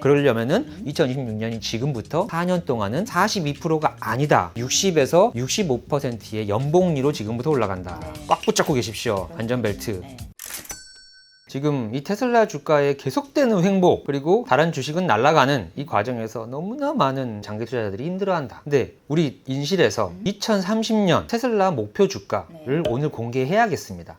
그러려면은 2026년이 지금부터 4년 동안은 42%가 아니다. 60에서 65%의 연봉리로 지금부터 올라간다. 꽉 붙잡고 계십시오. 안전벨트. 지금 이 테슬라 주가의 계속되는 횡보 그리고 다른 주식은 날아가는 이 과정에서 너무나 많은 장기 투자자들이 힘들어한다. 근데 우리 인실에서 2030년 테슬라 목표 주가를 오늘 공개해야겠습니다.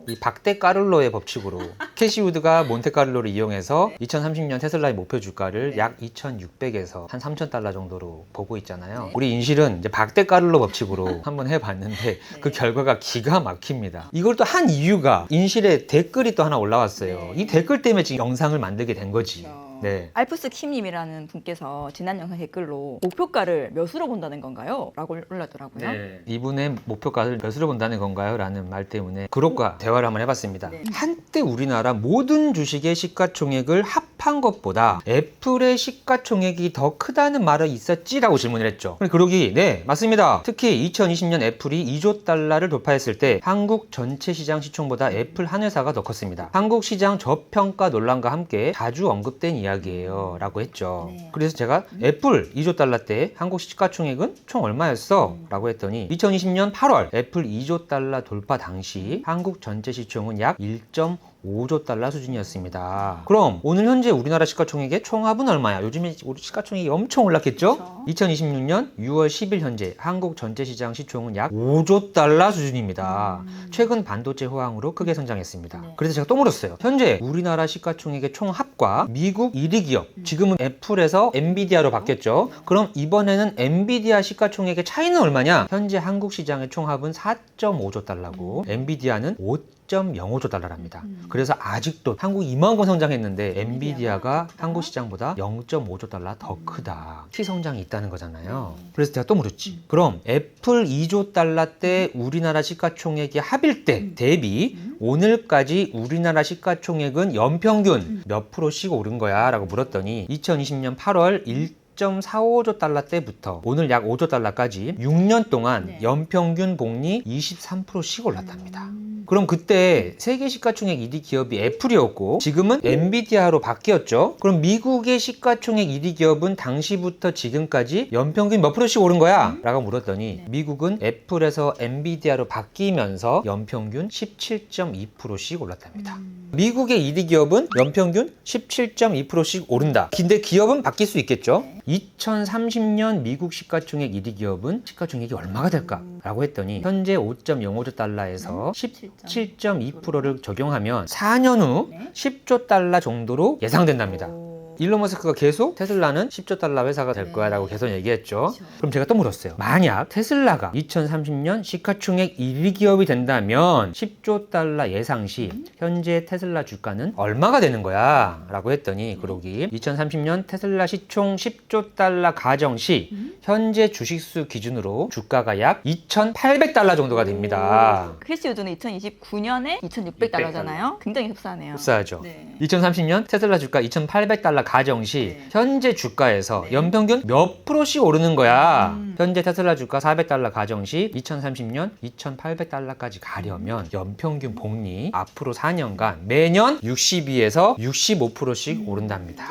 이 박대-까를로의 법칙으로 캐시우드가 몬테카를로를 이용해서 2030년 테슬라의 목표 주가를 약 2,600에서 한 3,000달러 정도로 보고 있잖아요. 우리 인실은 이제 박대-까를로 법칙으로 한번 해봤는데 그 결과가 기가 막힙니다. 이걸 또 한 이유가 인실에 댓글이 또 하나 올라왔어요. 이 댓글 때문에 지금 영상을 만들게 된 거지. 네. 알프스 킴님이라는 분께서 지난 영상 댓글로 목표가를 몇으로 본다는 건가요? 라고 올렸더라고요. 네. 이분의 목표가를 몇으로 본다는 건가요? 라는 말 때문에 그룹과 대화를 한번 해봤습니다. 한때 우리나라 모든 주식의 시가총액을 합한 것보다 애플의 시가총액이 더 크다는 말이 있었지라고 질문을 했죠. 그러기 네 맞습니다. 특히 2020년 애플이 2조 달러를 돌파했을 때 한국 전체 시장 시총보다 애플 한 회사가 더 컸습니다. 한국 시장 저평가 논란과 함께 자주 언급된 이야기예요 라고 했죠. 그래서 제가 애플 2조 달러 때 한국 시가총액은 총 얼마였어? 라고 했더니 2020년 8월 애플 2조 달러 돌파 당시 한국 전체 시총은 약 1.5조 달러 수준이었습니다. 그럼 오늘 현재 우리나라 시가총액의 총합은 얼마야? 요즘에 우리 시가총액이 엄청 올랐겠죠? 2026년 6월 10일 현재 한국 전체 시장 시총은 약 5조 달러 수준입니다. 최근 반도체 호황으로 크게 성장했습니다. 그래서 제가 또 물었어요. 현재 우리나라 시가총액의 총합과 미국 1위 기업, 지금은 애플에서 엔비디아로 바뀌었죠. 그럼 이번에는 엔비디아 시가총액의 차이는 얼마냐? 현재 한국 시장의 총합은 4.5조 달러고 엔비디아는 5.05조 달러랍니다. 그래서 아직도 한국이 이만큼 성장했는데 엔비디아가 한국 시장보다 0.5조 달러 더 크다. 시성장이 있다는 거잖아요. 그래서 제가 또 물었지. 그럼 애플 2조 달러 때 우리나라 시가총액이 합일 때 대비 오늘까지 우리나라 시가총액은 연평균 몇 프로씩 오른 거야? 라고 물었더니 2020년 8월 1.45조 달러 때부터 오늘 약 5조 달러까지 6년 동안 연평균 복리 23%씩 올랐답니다. 그럼 그때 세계 시가총액 1위 기업이 애플이었고 지금은 엔비디아로 바뀌었죠. 그럼 미국의 시가총액 1위 기업은 당시부터 지금까지 연평균 몇 프로씩 오른 거야? 라고 물었더니 미국은 애플에서 엔비디아로 바뀌면서 연평균 17.2%씩 올랐답니다. 미국의 1위 기업은 연평균 17.2%씩 오른다. 근데 기업은 바뀔 수 있겠죠? 2030년 미국 시가총액 1위 기업은 시가총액이 얼마가 될까? 라고 했더니 현재 5.05조 달러에서 17.2%를 적용하면 4년 후 10조 달러 정도로 예상된답니다. 일론 머스크가 계속 테슬라는 10조 달러 회사가 될 거야 라고 계속 얘기했죠. 그럼 제가 또 물었어요. 만약 테슬라가 2030년 시가총액 1위 기업이 된다면 10조 달러 예상 시 현재 테슬라 주가는 얼마가 되는 거야? 라고 했더니 그러기 2030년 테슬라 시총 10조 달러 가정 시 현재 주식수 기준으로 주가가 약 2,800달러 정도가 됩니다. 캐시우드는 2029년에 2,600달러잖아요. 굉장히 흡사하네요. 흡사하죠. 2030년 테슬라 주가 2,800달러 가정 시 현재 주가에서 연평균 몇 프로씩 오르는 거야. 현재 테슬라 주가 400달러 가정 시 2030년 2,800달러까지 가려면 연평균 복리 앞으로 4년간 매년 62에서 65%씩 오른답니다.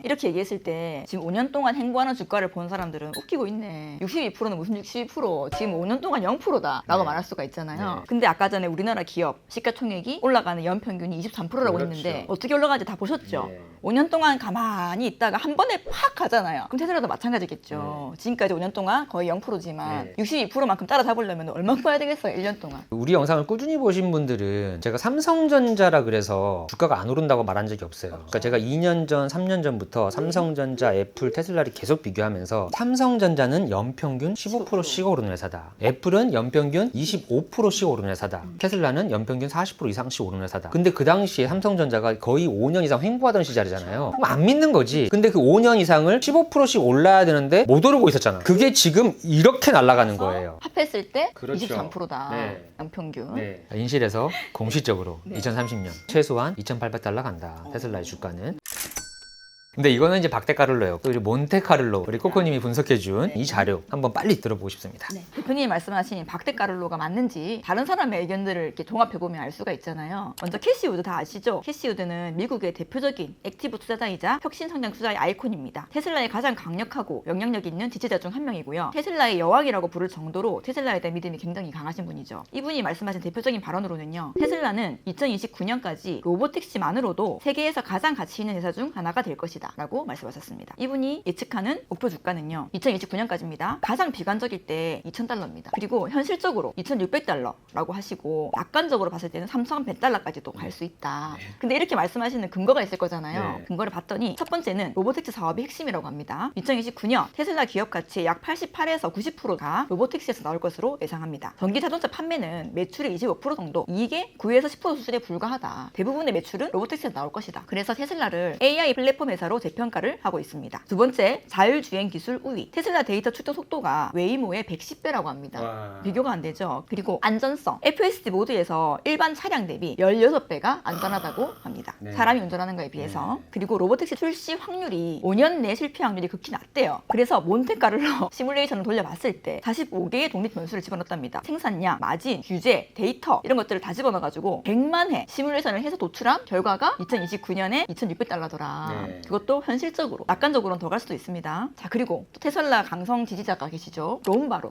이렇게 얘기했을 때 지금 5년 동안 행보하는 주가를 본 사람들은 웃기고 있네. 62%는 무슨 62%? 지금 5년 동안 0%다 라고 말할 수가 있잖아요. 근데 아까 전에 우리나라 기업 시가총액이 올라가는 연평균이 23%라고 했는데 어떻게 올라가는지 다 보셨죠? 5년 동안 가만히 있다가 한 번에 팍 가잖아요. 그럼 테슬라도 마찬가지겠죠. 지금까지 5년 동안 거의 0%지만 62%만큼 따라잡으려면 얼마큼 봐야 되겠어요? 1년 동안. 우리 영상을 꾸준히 보신 분들은 제가 삼성전자라 그래서 주가가 안 오른다고 말한 적이 없어요. 그러니까 제가 2년 전, 3년 전부터 삼성전자, 애플, 테슬라를 계속 비교하면서 삼성전자는 연평균 15%씩 오르는 회사다. 애플은 연평균 25%씩 오르는 회사다. 테슬라는 연평균 40% 이상씩 오르는 회사다. 근데 그 당시에 삼성전자가 거의 5년 이상 횡보하던 시절이잖아요. 그럼 안 믿는 거지. 근데 그 5년 이상을 15%씩 올라야 되는데 못 오르고 있었잖아. 그게 지금 이렇게 날아가는 거예요. 합했을 때 그렇죠. 23%다. 연평균. 인실에서 공식적으로 2030년 최소한 2,800달러 간다. 테슬라의 주가는. 근데 이거는 이제 박테카를로요. 또 우리 몬테카를로 우리 코코님이 분석해준 이 자료 한번 빨리 들어보고 싶습니다. 대표님이 말씀하신 박테카를로가 맞는지 다른 사람의 의견들을 이렇게 종합해보면 알 수가 있잖아요. 먼저 캐시우드 다 아시죠? 캐시우드는 미국의 대표적인 액티브 투자자이자 혁신성장 투자의 아이콘입니다. 테슬라의 가장 강력하고 영향력 있는 지지자 중 한 명이고요. 테슬라의 여왕이라고 부를 정도로 테슬라에 대한 믿음이 굉장히 강하신 분이죠. 이분이 말씀하신 대표적인 발언으로는요. 테슬라는 2029년까지 로보택시만으로도 세계에서 가장 가치 있는 회사 중 하나가 될 것이다 라고 말씀하셨습니다. 이분이 예측하는 목표 주가는요 2029년까지입니다. 가장 비관적일 때 2,000달러입니다. 그리고 현실적으로 2,600달러라고 하시고 낙관적으로 봤을 때는 3,100달러까지도 갈 수 있다. 근데 이렇게 말씀하시는 근거가 있을 거잖아요. 네. 근거를 봤더니 첫 번째는 로보택시 사업이 핵심이라고 합니다. 2029년 테슬라 기업 가치의 약 88에서 90%가 로보택시에서 나올 것으로 예상합니다. 전기 자동차 판매는 매출의 25% 정도, 이익의 9에서 10% 수준에 불과하다. 대부분의 매출은 로보택시에서 나올 것이다. 그래서 테슬라를 AI 플랫폼 회사로 재평가를 하고 있습니다. 두 번째, 자율주행 기술 우위. 테슬라 데이터 출력 속도가 웨이모의 110배라고 합니다. 와. 비교가 안 되죠. 그리고 안전성. FSD 모드에서 일반 차량 대비 16배가 안전하다고 합니다. 네. 사람이 운전하는 거에 비해서. 네. 그리고 로보택시 출시 확률이 5년 내 실패 확률이 극히 낮대요. 그래서 몬테카를로 시뮬레이션을 돌려봤을 때 45개의 독립 변수를 집어넣었답니다. 생산량, 마진, 규제, 데이터 이런 것들을 다 집어넣어가지고 100만 회 시뮬레이션을 해서 도출한 결과가 2029년에 2,600달러더라. 네. 그것도 현실적으로, 낙관적으로는 더 갈 수도 있습니다. 자, 그리고 또 테슬라 강성 지지자가 계시죠.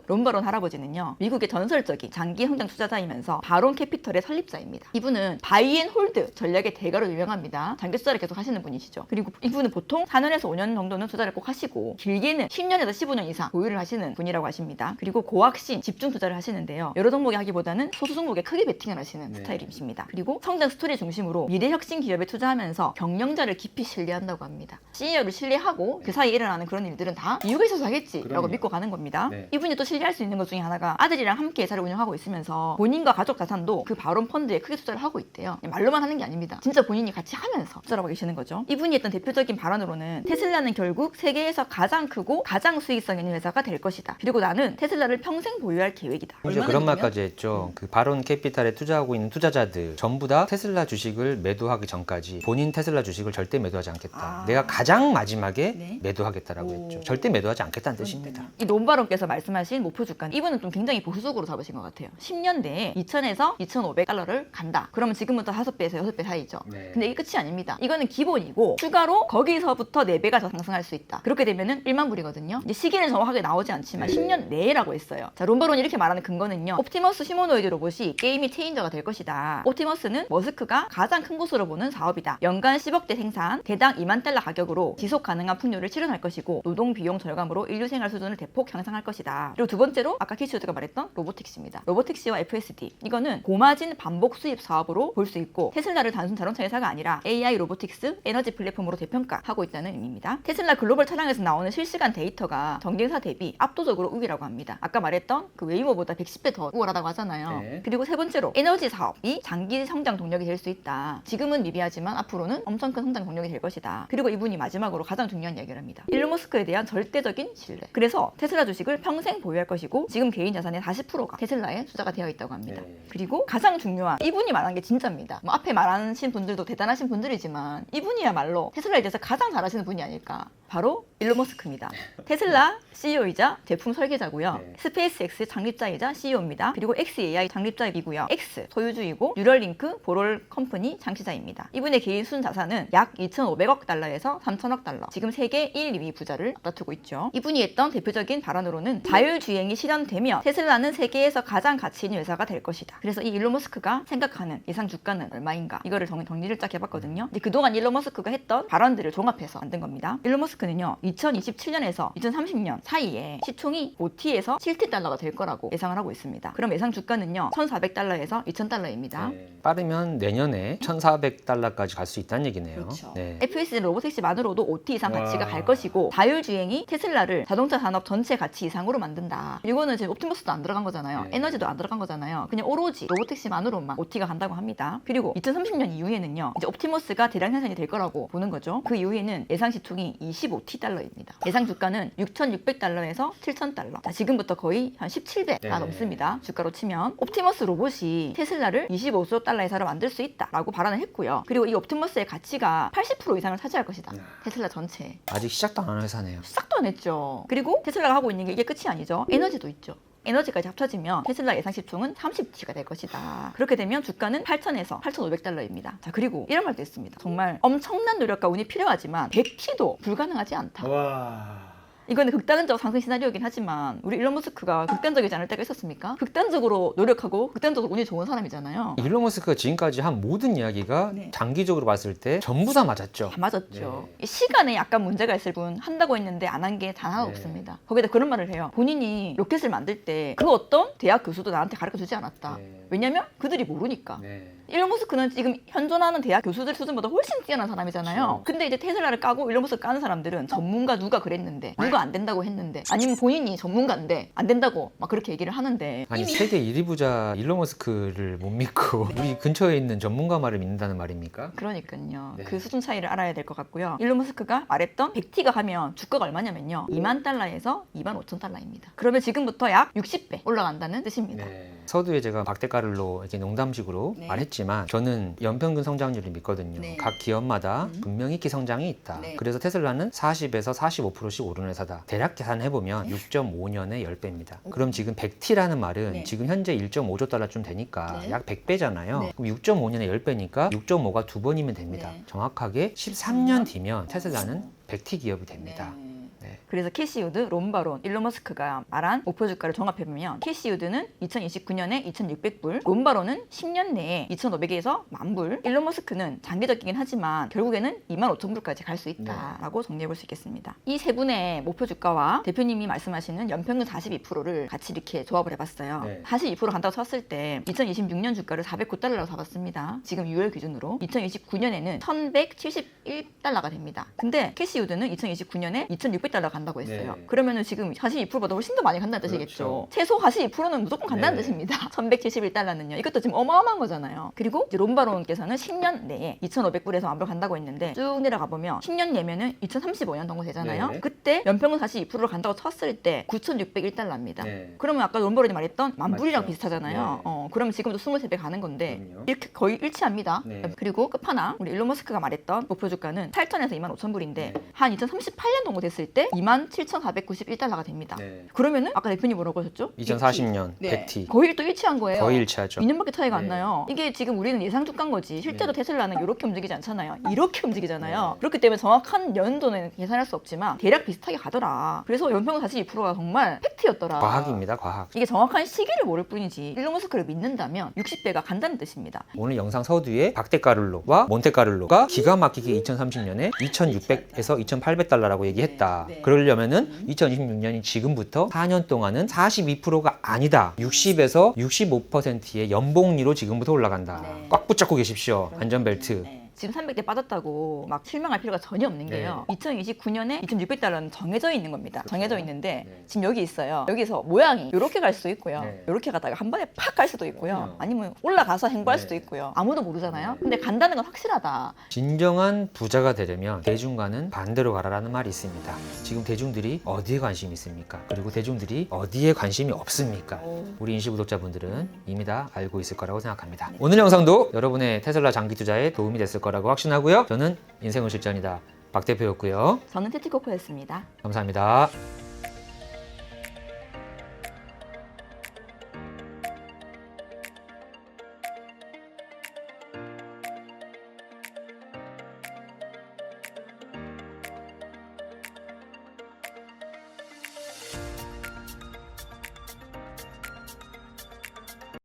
론바론 할아버지는요. 미국의 전설적인 장기 성장 투자자이면서 바론 캐피털의 설립자입니다. 이분은 바이앤홀드 전략의 대가로 유명합니다. 장기 투자를 계속 하시는 분이시죠. 그리고 이분은 보통 4년에서 5년 정도는 투자를 꼭 하시고 길게는 10년에서 15년 이상 보유를 하시는 분이라고 하십니다. 그리고 고확신 집중 투자를 하시는데요. 여러 종목에 하기보다는 소수 종목에 크게 베팅을 하시는 네. 스타일이십니다. 그리고 성장 스토리 중심으로 미래 혁신 기업에 투자하면서 경영자를 깊이 신뢰한다고 합니다. CEO를 신뢰하고 그 사이에 일어나는 그런 일들은 다 이유가 있어서 하겠지라고 그럼요. 믿고 가는 겁니다. 네. 이분이 또 신뢰할 수 있는 것 중에 하나가 아들이랑 함께 회사를 운영하고 있으면서 본인과 가족 자산도 그 바론 펀드에 크게 투자를 하고 있대요. 그냥 말로만 하는 게 아닙니다. 진짜 본인이 같이 하면서 투자를 하고 계시는 거죠. 이분이 했던 대표적인 발언으로는 테슬라는 결국 세계에서 가장 크고 가장 수익성 있는 회사가 될 것이다. 그리고 나는 테슬라를 평생 보유할 계획이다. 심지어 그런 말까지 했죠. 그 바론 캐피탈에 투자하고 있는 투자자들 전부 다 테슬라 주식을 매도하기 전까지 본인 테슬라 주식을 절대 매도하지 않겠다. 내가 가장 마지막에 네. 매도하겠다라고 오. 했죠. 절대 매도하지 않겠다는 뜻입니다. 이 론바론께서 말씀하신 목표 주가는 이분은 좀 굉장히 보수적으로 잡으신 것 같아요. 10년 내에 2,000에서 2,500달러를 간다. 그러면 지금부터 5배에서 6배 사이죠. 네. 근데 이게 끝이 아닙니다. 이거는 기본이고 추가로 거기서부터 4배가 더 상승할 수 있다. 그렇게 되면은 1만 불이거든요. 이제 시기는 정확하게 나오지 않지만 네. 10년 내라고 했어요. 자, 론바론이 이렇게 말하는 근거는요. 옵티머스 휴머노이드 로봇이 게임이 체인저가 될 것이다. 옵티머스는 머스크가 가장 큰 곳으로 보는 사업이다. 연간 10억대 생산, 대당 2만 달러 가격으로 지속 가능한 풍요를 실현할 것이고 노동 비용 절감으로 인류 생활 수준을 대폭 향상할 것이다. 그리고 두 번째로 아까 캐시우드가 말했던 로보택시입니다. 로보택시와 FSD 이거는 고마진 반복 수입 사업으로 볼 수 있고 테슬라를 단순 자동차 회사가 아니라 AI 로보틱스 에너지 플랫폼으로 재평가하고 있다는 의미입니다. 테슬라 글로벌 차량에서 나오는 실시간 데이터가 전기회사 대비 압도적으로 우위라고 합니다. 아까 말했던 그 웨이모보다 110배 더 우월하다고 하잖아요. 네. 그리고 세 번째로 에너지 사업이 장기 성장 동력이 될 수 있다. 지금은 미비하지만 앞으로는 엄청 큰 성장 동력이 될 것이다. 그리고 이분이 마지막으로 가장 중요한 이야기를 합니다. 일론 머스크에 대한 절대적인 신뢰. 그래서 테슬라 주식을 평생 보유할 것이고 지금 개인 자산의 40%가 테슬라에 투자가 되어 있다고 합니다. 네. 그리고 가장 중요한 이분이 말한 게 진짜입니다. 뭐 앞에 말하신 분들도 대단하신 분들이지만 이분이야말로 테슬라에 대해서 가장 잘하시는 분이 아닐까. 바로 일론 머스크입니다. 테슬라 CEO이자 제품 설계자고요. 네. 스페이스X 창립자이자 CEO입니다. 그리고 XAI 창립자이고요. X 소유주이고 뉴럴링크 보롤 컴퍼니 창시자입니다. 이분의 개인 순 자산은 약 2,500억 달러에서 3,000억 달러. 지금 세계 1, 2위 부자를 앞다투고 있죠. 이분이 했던 대표적인 발언으로는 자율주행이 실현되면 테슬라는 세계에서 가장 가치 있는 회사가 될 것이다. 그래서 이 일론 머스크가 생각하는 예상 주가는 얼마인가 이거를 정리를 쫙 해봤거든요. 근데 그동안 일론 머스크가 했던 발언들을 종합해서 만든 겁니다. 일론 머스크는요 2027년에서 2030년 사이에 시총이 5T에서 7T달러가 될 거라고 예상을 하고 있습니다. 그럼 예상 주가는요 1,400달러에서 2,000달러입니다. 네. 빠르면 내년에 1,400달러까지 갈 수 있다는 얘기네요. 그렇죠. 네. FSD 로보택시만으로도 5T 이상 와. 가치가 갈 것이고 자율주행이 테슬라를 자동차 산업 전체 가치 이상으로 만든다. 이거는 지금 옵티머스도 안 들어간 거잖아요. 네. 에너지도 안 들어간 거잖아요. 그냥 오로지 로보택시만으로만 5T가 간다고 합니다. 그리고 2030년 이후에는요. 이제 옵티머스가 대량 생산이 될 거라고 보는 거죠. 그 이후에는 예상 시총이 75T달러입니다. 예상 주가는 6,600달러에서 7,000달러. 자, 지금부터 거의 한 17배가 네. 넘습니다. 주가로 치면 옵티머스 로봇이 테슬라를 25조 달러의 사로 만들 수 있다라고 발언을 했고요. 그리고 이 옵티머스의 가치가 80% 이상을 차지할 것이다. 테슬라 전체. 아직 시작도 안 한 회사네요. 시작도 안 했죠. 그리고 테슬라가 하고 있는 게 이게 끝이 아니죠. 에너지도 있죠. 에너지까지 합쳐지면 테슬라 예상 시총은 30T가 될 것이다. 그렇게 되면 주가는 8,000에서 8,500달러입니다. 자, 그리고 이런 말도 있습니다. 정말 엄청난 노력과 운이 필요하지만 100T도 불가능하지 않다. 와. 이거는 극단적 상승 시나리오이긴 하지만 우리 일론 머스크가 극단적이지 않을 때가 있었습니까? 극단적으로 노력하고 극단적으로 운이 좋은 사람이잖아요. 일론 머스크가 지금까지 한 모든 이야기가 네. 장기적으로 봤을 때 전부 다 맞았죠. 다 맞았죠. 네. 이 시간에 약간 문제가 있을 뿐 한다고 했는데 안 한 게 단 하나 네. 없습니다. 거기다 그런 말을 해요. 본인이 로켓을 만들 때 그 어떤 대학 교수도 나한테 가르쳐주지 않았다. 네. 왜냐면 그들이 모르니까. 네. 일론 머스크는 지금 현존하는 대학 교수들 수준보다 훨씬 뛰어난 사람이잖아요. 그렇죠. 근데 이제 테슬라를 까고 일론 머스크 까는 사람들은 전문가 누가 그랬는데 누가 안 된다고 했는데 아니면 본인이 전문가인데 안 된다고 막 그렇게 얘기를 하는데 아니 이미 세계 1위 부자 일론 머스크를 못 믿고 우리 근처에 있는 전문가 말을 믿는다는 말입니까? 그러니까요. 네. 그 수준 차이를 알아야 될 것 같고요. 일론 머스크가 말했던 100T가 하면 주가가 얼마냐면요. 2만 달러에서 2만 5천 달러입니다. 그러면 지금부터 약 60배 올라간다는 뜻입니다. 네. 서두에 제가 박대가를로 이렇게 농담식으로 네. 말했지만 저는 연평균 성장률을 믿거든요. 네. 각 기업마다 분명히 기성장이 있다. 네. 그래서 테슬라는 40에서 45%씩 오르는 회사다. 대략 계산해보면 6.5년에 10배입니다. 그럼 지금 100T라는 말은 네. 지금 현재 1.5조 달러쯤 되니까 네. 약 100배잖아요. 네. 그럼 6.5년에 10배니까 6.5가 2번이면 됩니다. 네. 정확하게 13년 뒤면 테슬라는 100T 기업이 됩니다. 네. 네. 그래서 캐시우드, 론바론, 일론 머스크가 말한 목표 주가를 종합해보면 캐시우드는 2029년에 2,600불, 론바론은 10년 내에 2,500에서 10,000불, 일론 머스크는 장기적이긴 하지만 결국에는 25,000불까지 갈 수 있다라고 정리해볼 수 있겠습니다. 이 세 분의 목표 주가와 대표님이 말씀하시는 연평균 42%를 같이 이렇게 조합을 해봤어요. 네. 42% 간다고 쳤을 때 2026년 주가를 409달러로 잡았습니다. 지금 6월 기준으로 2029년에는 1,171달러가 됩니다. 근데 캐시우드는 2029년에 2,600달러 간다고 했어요. 네. 그러면은 지금 42%보다 훨씬 더 많이 간다는 뜻이겠죠. 그렇죠. 최소 42%는 무조건 간다는 네. 뜻입니다. 1,171달러는요. 이것도 지금 어마어마한 거잖아요. 그리고 이제 론바론께서는 10년 내에 2,500불에서 만불 간다고 했는데 쭉 내려가 보면 10년 내면은 2035년 정도 되잖아요. 네. 그때 연평균 42%를 간다고 쳤을 때 9,601달러입니다. 네. 그러면 아까 론바론이 말했던 만불이랑 맞죠. 비슷하잖아요. 네. 그러면 지금도 23배 가는 건데 그럼요. 이렇게 거의 일치합니다. 네. 그리고 끝판왕 우리 일론 머스크가 말했던 목표 주가는 8,000에서 25,000불인데 네. 한 2038년 정도 됐을 때 27,491달러가 됩니다. 네. 그러면은 아까 대표님 뭐라고 하셨죠? 2040년 네. 100T. 거의 또 일치한 거예요. 거의 일치하죠. 2년밖에 차이가 안 네. 나요. 이게 지금 우리는 예상 주가인 거지. 실제로 네. 테슬라는 이렇게 움직이지 않잖아요. 이렇게 움직이잖아요. 네. 그렇기 때문에 정확한 연도는 계산할 수 없지만 대략 비슷하게 가더라. 그래서 연평균 42%가 정말 팩트였더라. 과학입니다, 과학. 이게 정확한 시기를 모를 뿐이지 일론 머스크를 믿는다면 60배가 간다는 뜻입니다. 오늘 영상 서두에 박대카를로와 몬테카를로가 기가 막히게 2030년에 2,600에서 2,800달러라고 얘기했다. 네. 그러려면은 2026년이 지금부터 4년 동안은 42%가 아니다. 60에서 65%의 연봉리로 지금부터 올라간다. 네. 꽉 붙잡고 계십시오. 안전벨트. 네. 지금 300대 빠졌다고 막 실망할 필요가 전혀 없는 게요. 2029년에 2,600달러는 정해져 있는 겁니다. 정해져 있는데 네. 지금 여기 있어요. 여기서 모양이 이렇게 갈 수도 있고요. 네. 이렇게 가다가 한 번에 팍 갈 수도 있고요. 그럼요. 아니면 올라가서 행보할 네. 수도 있고요. 아무도 모르잖아요. 근데 간다는 건 확실하다. 진정한 부자가 되려면 대중과는 반대로 가라라는 말이 있습니다. 지금 대중들이 어디에 관심이 있습니까? 그리고 대중들이 어디에 관심이 없습니까? 우리 인시 구독자분들은 이미 다 알고 있을 거라고 생각합니다. 오늘 영상도 여러분의 테슬라 장기 투자에 도움이 됐을 거라고 확신하고요. 저는 인생은 실전이다. 박 대표였고요. 저는 테티코코였습니다. 감사합니다.